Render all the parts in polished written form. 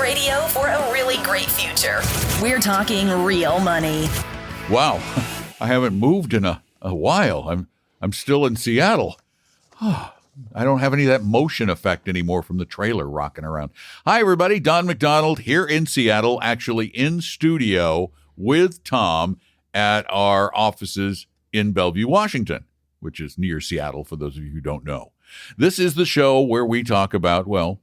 radio for a really great future. We're talking real money. Wow, I haven't moved in a while. I'm still in Seattle. I don't have any of that motion effect anymore from the trailer rocking around. Hi, everybody. Don McDonald here in Seattle, actually in studio with Tom at our offices in Bellevue, Washington, which is near Seattle, for those of you who don't know. This is the show where we talk about, well,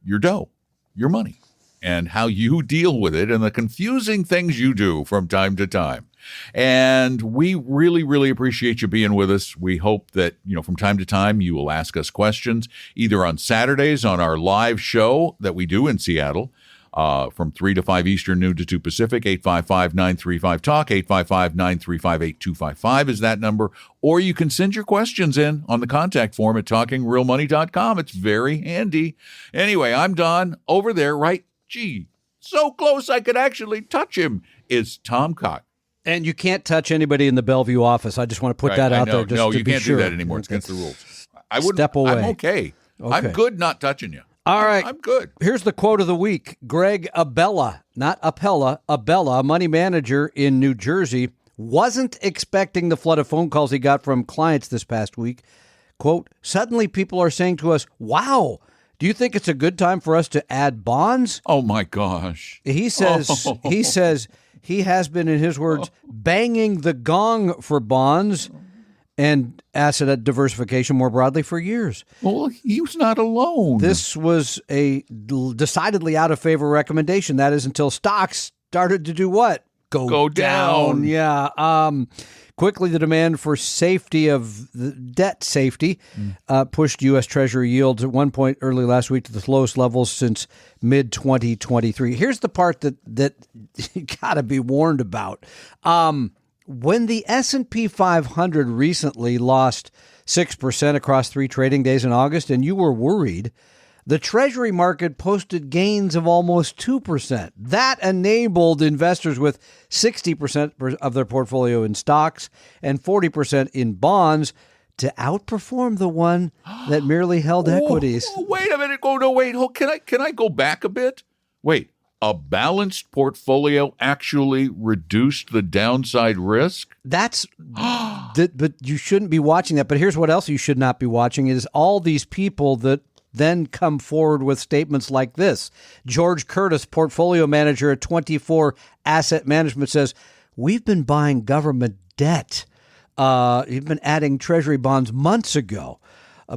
your dough, your money, and how you deal with it and the confusing things you do from time to time. And we really, really appreciate you being with us. We hope that, from time to time, you will ask us questions, either on Saturdays on our live show that we do in Seattle, from 3 to 5 Eastern, noon to 2 Pacific, 855-935-TALK, 855-935-8255 is that number. Or you can send your questions in on the contact form at talkingrealmoney.com. It's very handy. Anyway, I'm Don. Over there, right? Gee, so close I could actually touch him, is Tom Cock. And you can't touch anybody in the Bellevue office. I just want to put that out there. No, you can't do that anymore. It's against the rules. I wouldn't. Step away. I'm okay. I'm good not touching you. All right. I'm good. Here's the quote of the week. Greg Abella, not Appella, Abella, money manager in New Jersey, wasn't expecting the flood of phone calls he got from clients this past week. Quote, suddenly people are saying to us, wow, do you think it's a good time for us to add bonds? Oh, my gosh. He says, he has been, in his words, banging the gong for bonds and asset diversification more broadly for years. Well, he was not alone. This was a decidedly out of favor recommendation. That is until stocks started to do what? Go down. Yeah. Quickly, the demand for safety of the debt safety pushed U.S. Treasury yields at one point early last week to the lowest levels since mid-2023. Here's the part that you got to be warned about. When the S&P 500 recently lost 6% across 3 trading days in August, and you were worried, the Treasury market posted gains of almost 2%. That enabled investors with 60% of their portfolio in stocks and 40% in bonds to outperform the one that merely held equities. Wait a minute. Can I go back a bit? Wait, a balanced portfolio actually reduced the downside risk? But you shouldn't be watching that. But here's what else you should not be watching is all these people that then come forward with statements like this. George Curtis, portfolio manager at 24 Asset Management, says, we've been buying government debt. You've been adding Treasury bonds months ago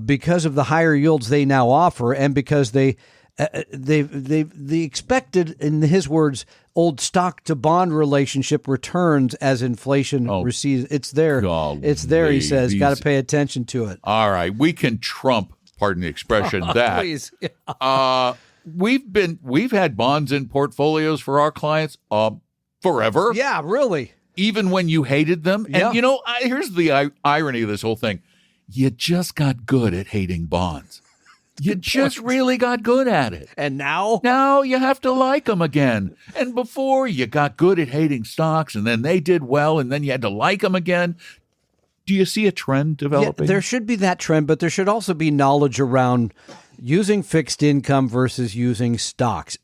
because of the higher yields they now offer and because they expected, in his words, old stock to bond relationship returns as inflation recedes. It's there. It's there, he says. Got to pay attention to it. All right. We can trump, pardon the expression, that. Please. We've had bonds in portfolios for our clients forever. Yeah, really. Even when you hated them. Yeah. And, here's the irony of this whole thing. You just got good at hating bonds. You just really got good at it. And now? Now you have to like them again. And before, you got good at hating stocks, and then they did well, and then you had to like them again. Do you see a trend developing? Yeah, there should be that trend, but there should also be knowledge around using fixed income versus using stocks.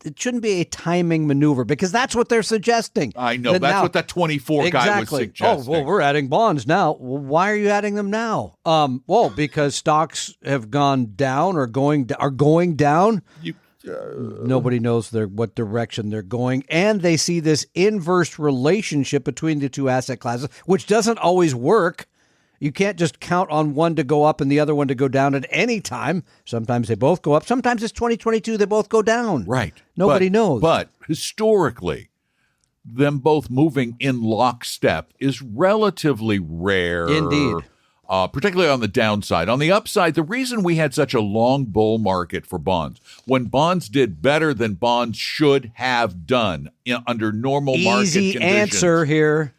It shouldn't be a timing maneuver because that's what they're suggesting. I know. That's what that 24 guy was suggesting. Oh, well, we're adding bonds now. Well, why are you adding them now? Because stocks have gone down or are going down. Nobody knows what direction they're going. And they see this inverse relationship between the two asset classes, which doesn't always work. You can't just count on one to go up and the other one to go down at any time. Sometimes they both go up. Sometimes it's 2022, they both go down. Right. Nobody knows. But historically, them both moving in lockstep is relatively rare. Indeed. Particularly on the downside. On the upside, the reason we had such a long bull market for bonds, when bonds did better than bonds should have done under normal market conditions. Easy answer here.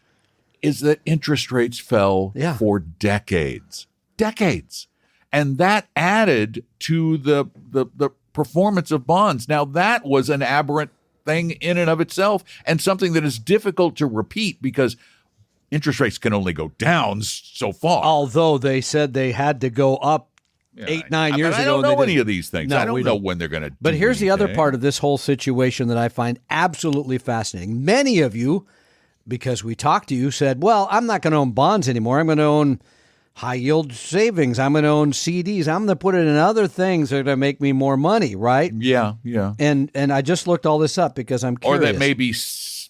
Is that interest rates fell for decades. And that added to the performance of bonds. Now, that was an aberrant thing in and of itself and something that is difficult to repeat because interest rates can only go down so far. Although they said they had to go up 8-9 years ago. I don't know any of these things. No, I don't know when they're going to. But here's the other part of this whole situation that I find absolutely fascinating. Many of you, because we talked to you, said, "Well, I'm not going to own bonds anymore. I'm going to own high yield savings. I'm going to own CDs. I'm going to put it in other things that are going to make me more money." Right? Yeah. And I just looked all this up because I'm curious. Or that may be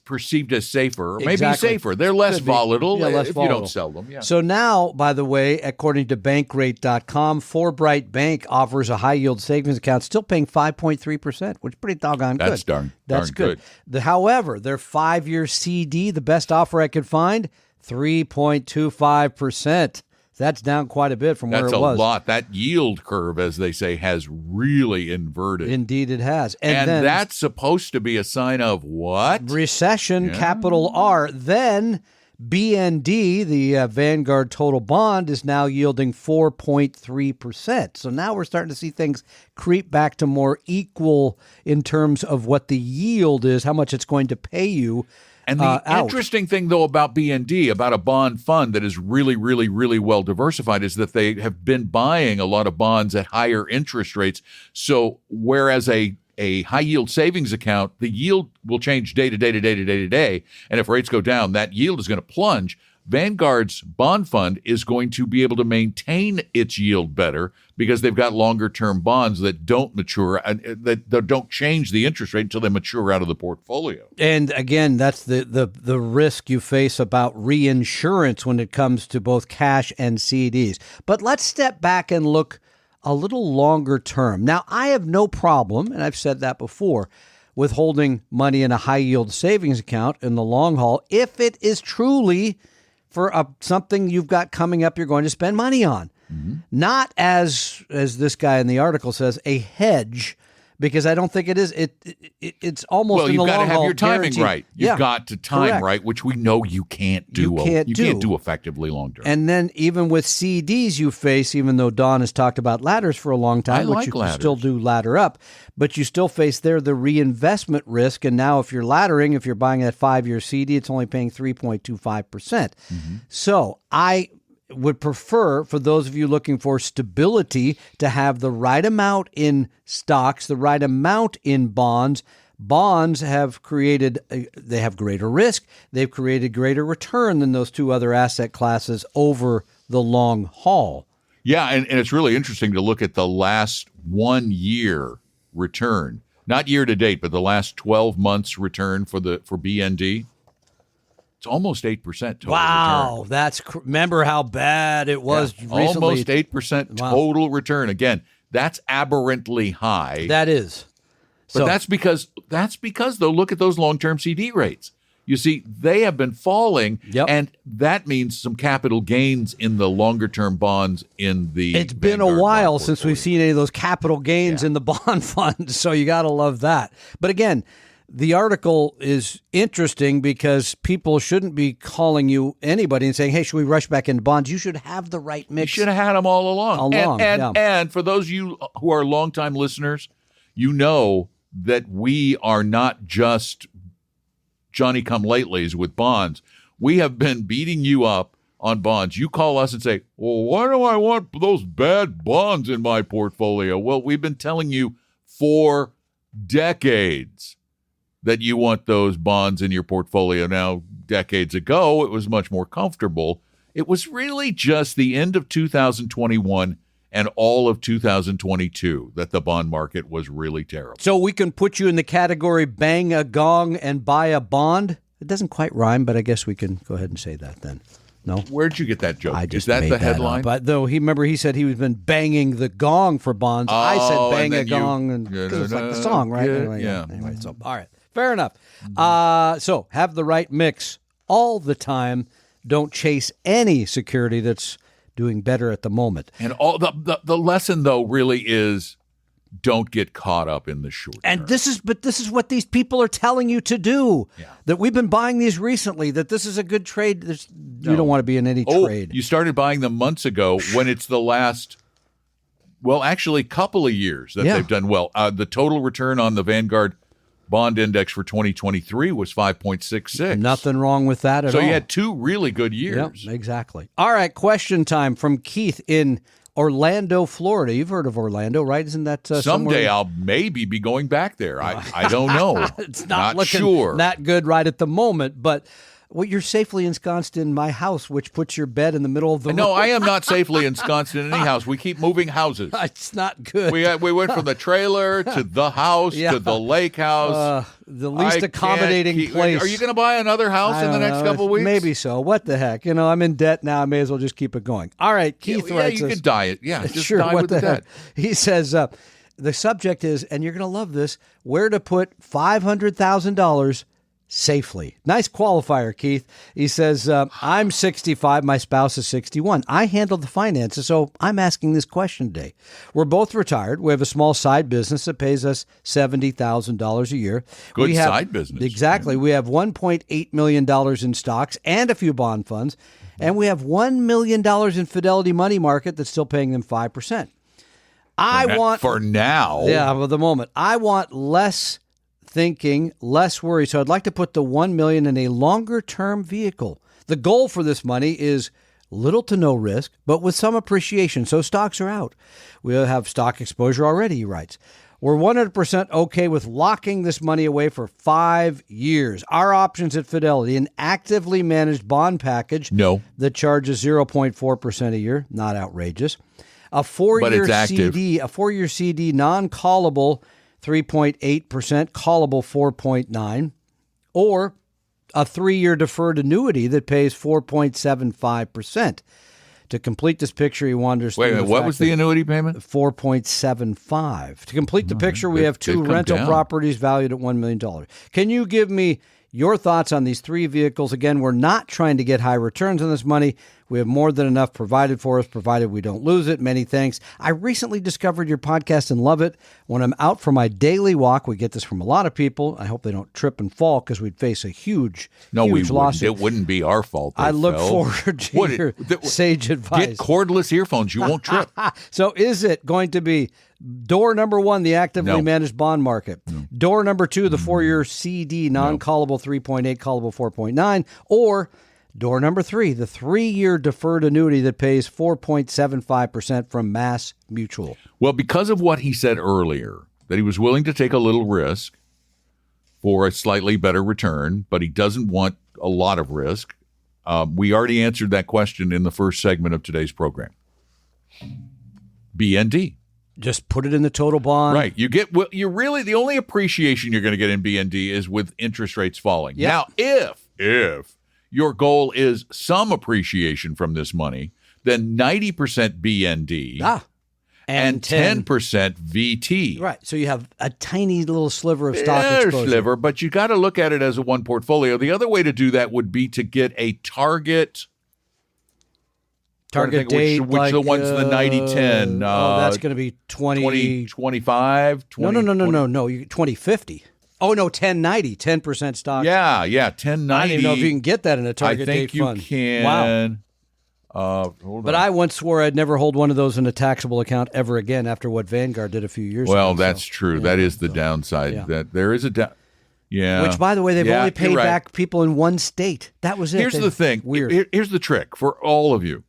perceived as safer, or maybe safer. They're less volatile if you don't sell them. Yeah. So now, by the way, according to bankrate.com, Forbright Bank offers a high-yield savings account still paying 5.3%, which is pretty doggone good. That's good. However, their 5-year CD, the best offer I could find, 3.25%. That's down quite a bit from where it was. That's a lot. That yield curve, as they say, has really inverted. Indeed, it has. And then, that's supposed to be a sign of what? Recession, capital R. Then BND, the Vanguard Total Bond, is now yielding 4.3%. So now we're starting to see things creep back to more equal in terms of what the yield is, how much it's going to pay you. And the interesting thing, though, about BND, about a bond fund that is really, really, really well diversified, is that they have been buying a lot of bonds at higher interest rates. So whereas a high-yield savings account, the yield will change day to day to day to day to day. And if rates go down, that yield is going to plunge. Vanguard's bond fund is going to be able to maintain its yield better because they've got longer-term bonds that don't mature and that don't change the interest rate until they mature out of the portfolio. And again, that's the risk you face about reinsurance when it comes to both cash and CDs. But let's step back and look a little longer term. Now, I have no problem, and I've said that before, with holding money in a high-yield savings account in the long haul if it is truly for something you've got coming up you're going to spend money on. Mm-hmm. Not as this guy in the article says, a hedge, because I don't think it is. It's almost in the long haul. Well, you've got to have your timing guaranteed. right. You've got to time right, which we know you can't do. You can't do effectively long term. And then even with CDs you face, even though Don has talked about ladders for a long time, which you can still do ladder up, but you still face there the reinvestment risk. And now if you're laddering, if you're buying that 5-year CD, it's only paying 3.25%. Mm-hmm. So I would prefer, for those of you looking for stability, to have the right amount in stocks, the right amount in bonds. Bonds have they have greater risk. They've created greater return than those two other asset classes over the long haul. Yeah, and it's really interesting to look at the last 1 year return, not year to date, but the last 12 months return for BND. It's almost 8% total return. Remember how bad it was recently. Almost 8% total return. Again, that's aberrantly high. That is. But that's because though, look at those long-term CD rates. You see, they have been falling, and that means some capital gains in the longer-term bonds in the It's been a while since we've seen any of those capital gains in the bond fund, so you got to love that. But again, the article is interesting because people shouldn't be calling you anybody and saying, hey, should we rush back into bonds? You should have the right mix. You should have had them all along. And for those of you who are longtime listeners, you know that we are not just Johnny-come-latelys with bonds. We have been beating you up on bonds. You call us and say, well, why do I want those bad bonds in my portfolio? Well, we've been telling you for decades that you want those bonds in your portfolio. Now, decades ago, it was much more comfortable. It was really just the end of 2021 and all of 2022 that the bond market was really terrible. So we can put you in the category bang a gong and buy a bond? It doesn't quite rhyme, but I guess we can go ahead and say that then. No? Where'd you get that joke? I just Is that made the headline? But though he said he was been banging the gong for bonds. I said bang a gong, and it's like the song, right? Anyway, so all right, fair enough. So have the right mix all the time. Don't chase any security that's doing better at the moment. And all the lesson though really is don't get caught up in the short term. And this is what these people are telling you to do. Yeah. That we've been buying these recently, that this is a good trade. You don't want to be in any trade. You started buying them months ago when it's the last, well, actually couple of years that they've done well. The total return on the Vanguard bond index for 2023 was 5.66. Nothing wrong with that at all. So you had 2 really good years. Yep, exactly. All right, question time from Keith in Orlando, Florida. You've heard of Orlando, right? Isn't that Someday somewhere? I'll maybe be going back there. I don't know. It's not looking sure. that good right at the moment, but well, you're safely ensconced in my house, which puts your bed in the middle of the No, room. I am not safely ensconced in any house. We keep moving houses. It's not good. We went from the trailer to the house Yeah. to the lake house. The least I accommodating can't keep- place. Are you going to buy another house I in the don't next know. couple of weeks? Maybe so. What the heck? I'm in debt now. I may as well just keep it going. All right, Keith Yeah, writes you us. could diet. Yeah, just Sure, die what with the the heck? debt. He says, the subject is, and you're going to love this, where to put $500,000 safely. Nice qualifier, Keith. He says, I'm 65. My spouse is 61. I handle the finances, so I'm asking this question today. We're both retired. We have a small side business that pays us $70,000 a year. Good We have- side business. Exactly. We have $1.8 million in stocks and a few bond funds, and we have $1 million in Fidelity money market that's still paying them 5%. For now. Yeah, for the moment. I want less thinking, less worry. So I'd like to put the $1 million in a longer term vehicle. The goal for this money is little to no risk, but with some appreciation. So stocks are out. We'll have stock exposure already, he writes. We're 100% okay with locking this money away for 5 years. Our options at Fidelity, an actively managed bond package No. that charges 0.4% a year, not outrageous. A But it's 4-year active. CD, non-callable 3.8%, callable 4.9, or a 3-year deferred annuity that pays 4.75%. To complete this picture, he wanders Wait a through minute. the What fact was the that annuity payment? 4.75. To complete the picture, we They've- have 2 they've come rental down. properties valued at $1 million. Can you give me your thoughts on these 3 vehicles? Again, we're not trying to get high returns on this money. We have more than enough provided for us, provided we don't lose it. Many thanks. I recently discovered your podcast and love it. When I'm out for my daily walk, we get this from a lot of people. I hope they don't trip and fall because we'd face a huge No, we huge wouldn't. lawsuit. It wouldn't be our fault. they I look fell. forward to What- your th- sage advice. Get cordless earphones. You won't trip. So is it going to be door number 1, the actively No. managed bond market? Door number 2, the 4-year CD, non-callable 3.8, callable 4.9, or door number 3, the 3-year deferred annuity that pays 4.75% from Mass Mutual? Well, because of what he said earlier, that he was willing to take a little risk for a slightly better return, but he doesn't want a lot of risk. We already answered that question in the first segment of today's program. BND. Just put it in the total bond. Right. You really, the only appreciation you're going to get in BND is with interest rates falling. Yep. Now, if your goal is some appreciation from this money, then 90% BND and 10% VT. Right. So you have a tiny little sliver of stock Yeah, exposure. sliver, but you got to look at it as a one portfolio. The other way to do that would be to get a target Target date, which the one's the 90-10. That's going to be 2025. No. 2050. Oh, no, 1090, 10% stock. Yeah, 1090. I don't even know if you can get that in a target I think date you fund. can. Wow. Hold But on. I once swore I'd never hold one of those in a taxable account ever again after what Vanguard did a few years ago. Well, that's So, true. yeah. That is the downside. Yeah. That there is a yeah. Which, by the way, they've Yeah, only paid you're right. back people in one state. That was it. Here's the thing. Weird. Here's the trick for all of you.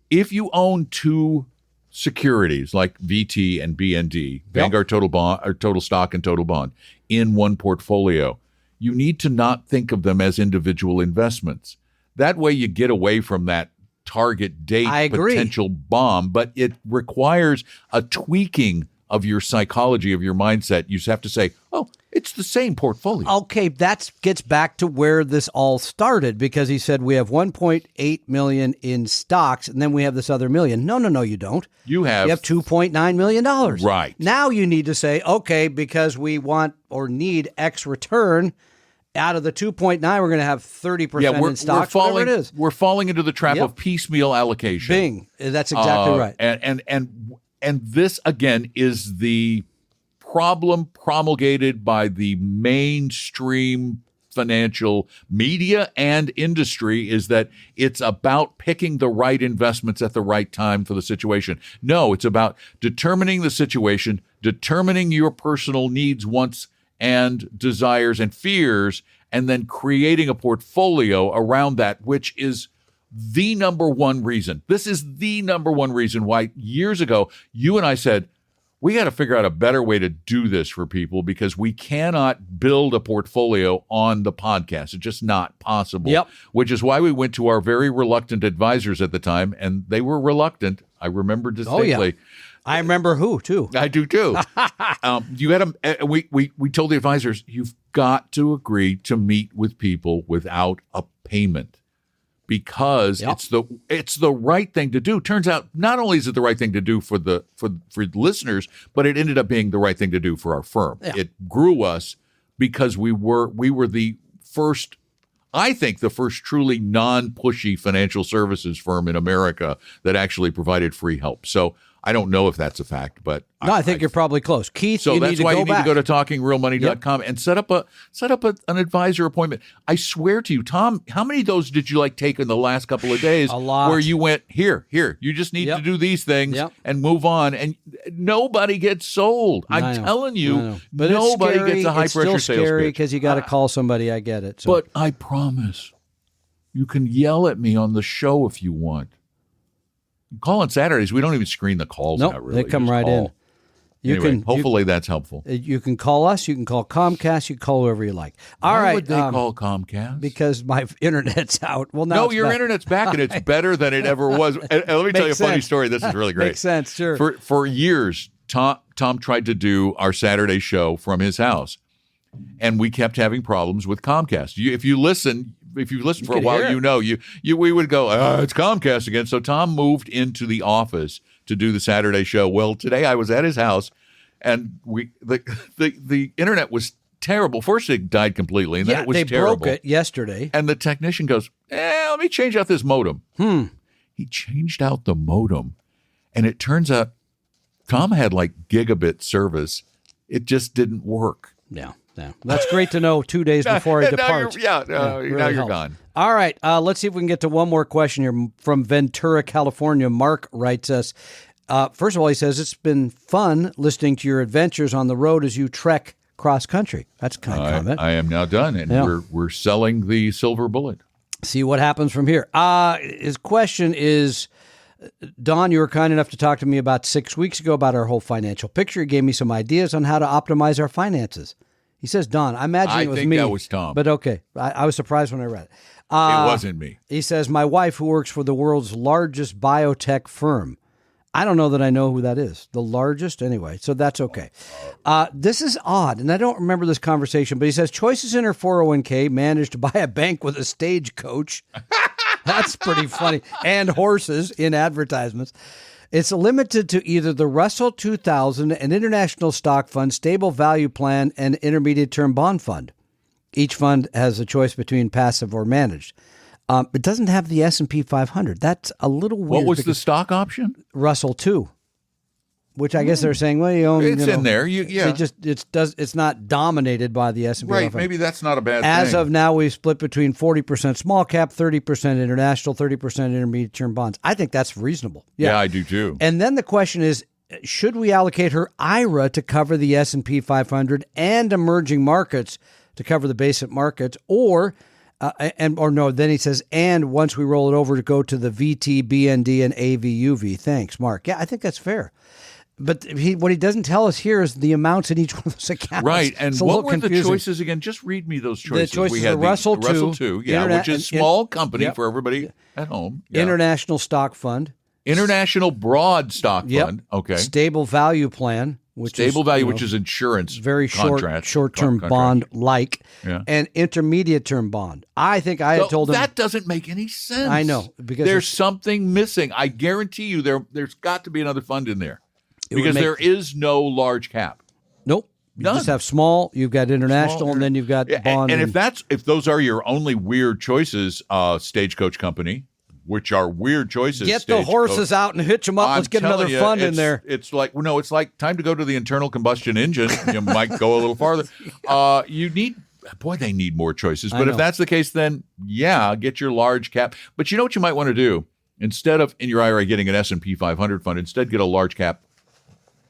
If you own 2 securities like VT and BND, Vanguard Total Bond or Total Stock and Total Bond, in one portfolio, you need to not think of them as individual investments. That way you get away from that target date I agree. potential bomb, but it requires a tweaking of your psychology, of your mindset. You just have to say, oh, it's the same portfolio. Okay, that gets back to where this all started because he said we have 1.8 million in stocks and then we have this other million. No, you don't. You have $2.9 million. Right. Now you need to say, okay, because we want or need X return, out of the 2.9, we're going to have 30% in stocks, whatever it is. We're falling into the trap Yep. of piecemeal allocation. Bing. That's exactly right. And this again is the problem promulgated by the mainstream financial media and industry, is that it's about picking the right investments at the right time for the situation. No, it's about determining the situation, determining your personal needs, wants, and desires and fears, and then creating a portfolio around that, which is the number one reason. This is the number one reason why years ago you and I said, we got to figure out a better way to do this for people because we cannot build a portfolio on the podcast. It's just not possible. Yep. Which is why we went to our very reluctant advisors at the time, and they were reluctant. I remember distinctly. Oh, yeah. I remember who, too. I do, too. You had we told the advisors, you've got to agree to meet with people without a payment. Because it's the right thing to do. Turns out, not only is it the right thing to do for the listeners, but it ended up being the right thing to do for our firm. Yeah. It grew us because we were the first, I think, the first truly non-pushy financial services firm in America that actually provided free help. So I don't know if that's a fact, but no, I think you're probably close. Keith, so that's why you need to go to talkingrealmoney.com and set up an advisor appointment. I swear to you, Tom, how many of those did you take in the last couple of days? A lot. Where you went, here, you just need to do these things and move on, and nobody gets sold. I'm telling you, but nobody gets a high pressure sales pitch. It's scary because you got to call somebody. I get it. So. But I promise, you can yell at me on the show if you want. Call on Saturdays. We don't even screen the calls out, really. They come right in. Hopefully that's helpful. You can call us. You can call Comcast. You can call whoever you like. Why would they call Comcast? Because my internet's out. Well, now your internet's back, and it's better than it ever was. And let me tell you a funny story. This is really great. Makes sense, sure. For years, Tom tried to do our Saturday show from his house, and we kept having problems with Comcast. If you've listened for a while, we would go, it's Comcast again. So Tom moved into the office to do the Saturday show. Well, today I was at his house, and the internet was terrible. First, it died completely, and then it was terrible. They broke it yesterday. And the technician goes, let me change out this modem. He changed out the modem, and it turns out Tom had gigabit service. It just didn't work. Yeah. That's great to know 2 days before I depart. Now you're gone. All right. Let's see if we can get to one more question here from Ventura, California. Mark writes us. First of all, he says, it's been fun listening to your adventures on the road as you trek cross country. That's a kind comment. I am now done, and we're selling the silver bullet. See what happens from here. His question is, Don, you were kind enough to talk to me about 6 weeks ago about our whole financial picture. You gave me some ideas on how to optimize our finances. He says, Don, I imagine it was me. I think that was Tom. But okay. I was surprised when I read it. It wasn't me. He says, my wife, who works for the world's largest biotech firm. I don't know that I know who that is. The largest? Anyway, so that's okay. This is odd, and I don't remember this conversation, but he says, choices in her 401k managed to buy a bank with a stagecoach. That's pretty funny. And horses in advertisements. It's limited to either the Russell 2000, an international stock fund, stable value plan, and intermediate term bond fund. Each fund has a choice between passive or managed. It doesn't have the S&P 500. That's a little weird. What was the stock option? Russell 2, which I guess they're saying, well, you own. It's in there. It's not dominated by the S&P 500. Right. Maybe that's not a bad thing. As of now, we've split between 40% small cap, 30% international, 30% intermediate term bonds. I think that's reasonable. Yeah, I do too. And then the question is, should we allocate her IRA to cover the S&P 500 and emerging markets to cover the basic markets, or no? Then he says, and once we roll it over to go to the VT, BND, and AVUV. Thanks, Mark. Yeah, I think that's fair. But what he doesn't tell us here is the amounts in each one of those accounts. Right. And what were the choices again? Just read me those choices. The choices we had were Russell 2. Which is small company for everybody at home. Yeah. International stock fund. International broad stock fund. Okay. Stable value plan. Which is insurance. Very short-term bond-like. Yeah. And intermediate-term bond. I think I had told him. That doesn't make any sense. I know. Because there's something missing. I guarantee you there's got to be another fund in there. Because there is no large cap. Nope. You just have small, you've got international, and then you've got bond. And if those are your only weird choices, Stagecoach Company, which are weird choices. Get the horses out and hitch them up. Let's get another fund in there. It's like time to go to the internal combustion engine. You might go a little farther. They need more choices. But if that's the case, then get your large cap. But you know what you might want to do? Instead of in your IRA getting an S&P 500 fund, instead get a large cap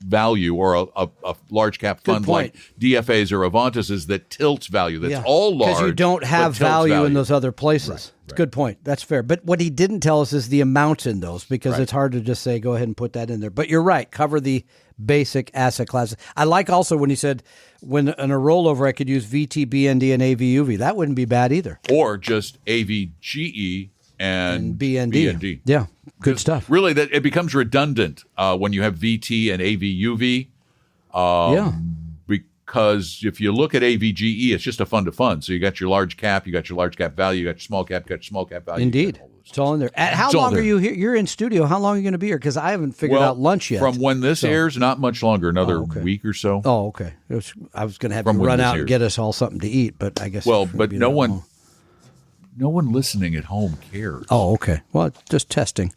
value or a large cap fund like DFAs or Avantases that tilts value. That's all large. Because you don't have value in those other places. Good point. That's fair. But what he didn't tell us is the amounts in those, because it's hard to just say, go ahead and put that in there. But you're right. Cover the basic asset classes. I like also when he said, when in a rollover, I could use VT, BND, and AVUV. That wouldn't be bad either. Or just AVGE and BND. Yeah, good stuff. Really, that it becomes redundant when you have VT and AVUV. Because if you look at AVGE, it's just a fund to fund. So you got your large cap, you got your large cap value, you got your small cap, you got your small cap value. Indeed. It's all in there. How long are you here? You're in studio. How long are you going to be here? Because I haven't figured out lunch yet. From when this airs, not much longer, another week or so. Oh, okay. I was going to have you run out and get us all something to eat, but I guess. Well, but no one listening at home cares. Oh, okay. Well, just testing.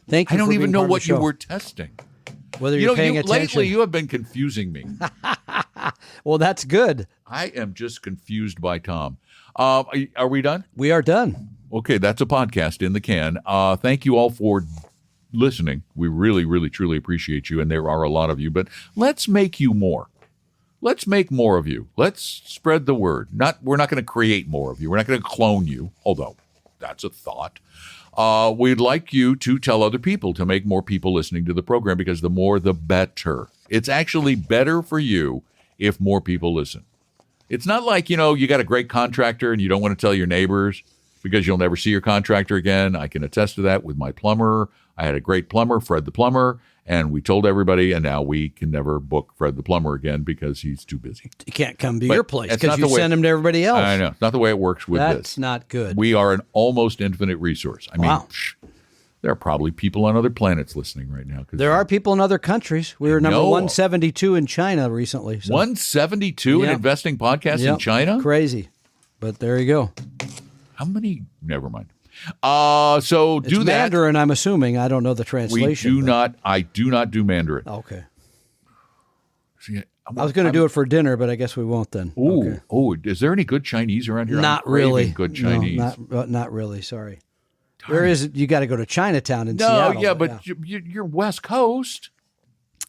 Thank you. I don't even know what you were testing. Whether you're paying attention. Lately, you have been confusing me. Well, that's good. I am just confused by Tom. Are we done? We are done. Okay, that's a podcast in the can. Thank you all for listening. We really, really, truly appreciate you, and there are a lot of you. But let's make you more. Let's make more of you. Let's spread the word. We're not going to create more of you. We're not going to clone you, although that's a thought. We'd like you to tell other people, to make more people listening to the program, because the more, the better. It's actually better for you if more people listen. It's not like, you got a great contractor and you don't want to tell your neighbors because you'll never see your contractor again. I can attest to that with my plumber. I had a great plumber, Fred the plumber, and we told everybody, and now we can never book Fred the plumber again because he's too busy. He can't come to your place because you send him to everybody else. I know. It's not the way it works with this. That's not good. We are an almost infinite resource. I mean, there are probably people on other planets listening right now. There are people in other countries. We were number 172 in China recently. So. 172 in investing podcasts in China? Crazy. But there you go. How many? Never mind. So it's do that. Mandarin, I'm assuming. I don't know the translation. I do not do Mandarin. Okay. See, I was going to do it for dinner, but I guess we won't then. Is there any good Chinese around here? Not really. Good Chinese. No, not really. Sorry. There is. You got to go to Chinatown in Seattle. Yeah, but you're West Coast.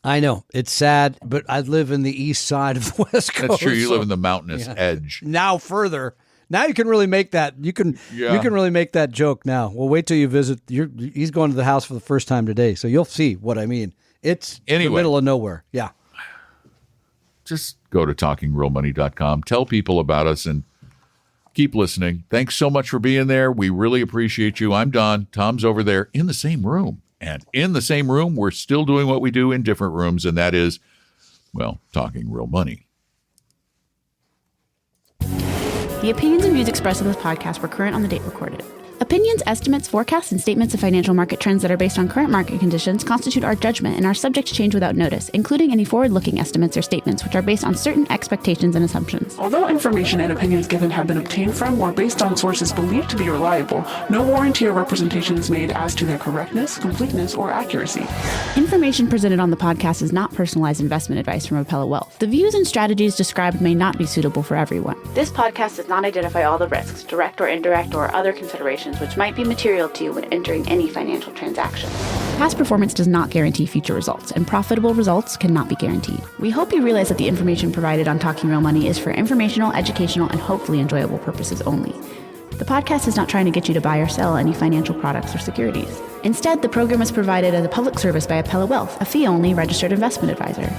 I know. It's sad, but I live in the east side of the West Coast. That's true. You live in the mountainous edge. Now further. Now you can really make that. You can really make that joke now. Well, wait till you visit. He's going to the house for the first time today, so you'll see what I mean. It's the middle of nowhere. Yeah. Just go to talkingrealmoney.com. Tell people about us and keep listening. Thanks so much for being there. We really appreciate you. I'm Don. Tom's over there in the same room. And in the same room, we're still doing what we do in different rooms, and that is, talking real money. The opinions and views expressed in this podcast were current on the date recorded. Opinions, estimates, forecasts, and statements of financial market trends that are based on current market conditions constitute our judgment and are subject to change without notice, including any forward-looking estimates or statements which are based on certain expectations and assumptions. Although information and opinions given have been obtained from or based on sources believed to be reliable, no warranty or representation is made as to their correctness, completeness, or accuracy. Information presented on the podcast is not personalized investment advice from Appella Wealth. The views and strategies described may not be suitable for everyone. This podcast does not identify all the risks, direct or indirect, or other considerations which might be material to you when entering any financial transaction. Past performance does not guarantee future results, and profitable results cannot be guaranteed. We hope you realize that the information provided on Talking Real Money is for informational, educational, and hopefully enjoyable purposes only. The podcast is not trying to get you to buy or sell any financial products or securities. Instead, the program is provided as a public service by Appella Wealth, a fee-only registered investment advisor.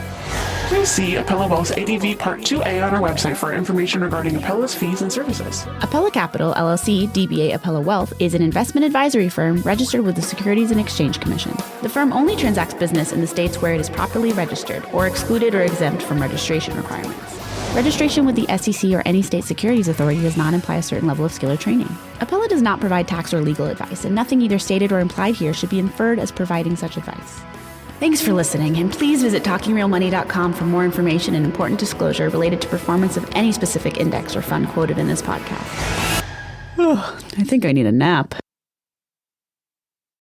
Please see Appella Wealth's ADV Part 2A on our website for information regarding Appella's fees and services. Appella Capital, LLC, DBA Appella Wealth, is an investment advisory firm registered with the Securities and Exchange Commission. The firm only transacts business in the states where it is properly registered or excluded or exempt from registration requirements. Registration with the SEC or any state securities authority does not imply a certain level of skill or training. Appella does not provide tax or legal advice, and nothing either stated or implied here should be inferred as providing such advice. Thanks for listening, and please visit TalkingRealMoney.com for more information and important disclosure related to performance of any specific index or fund quoted in this podcast. I think I need a nap.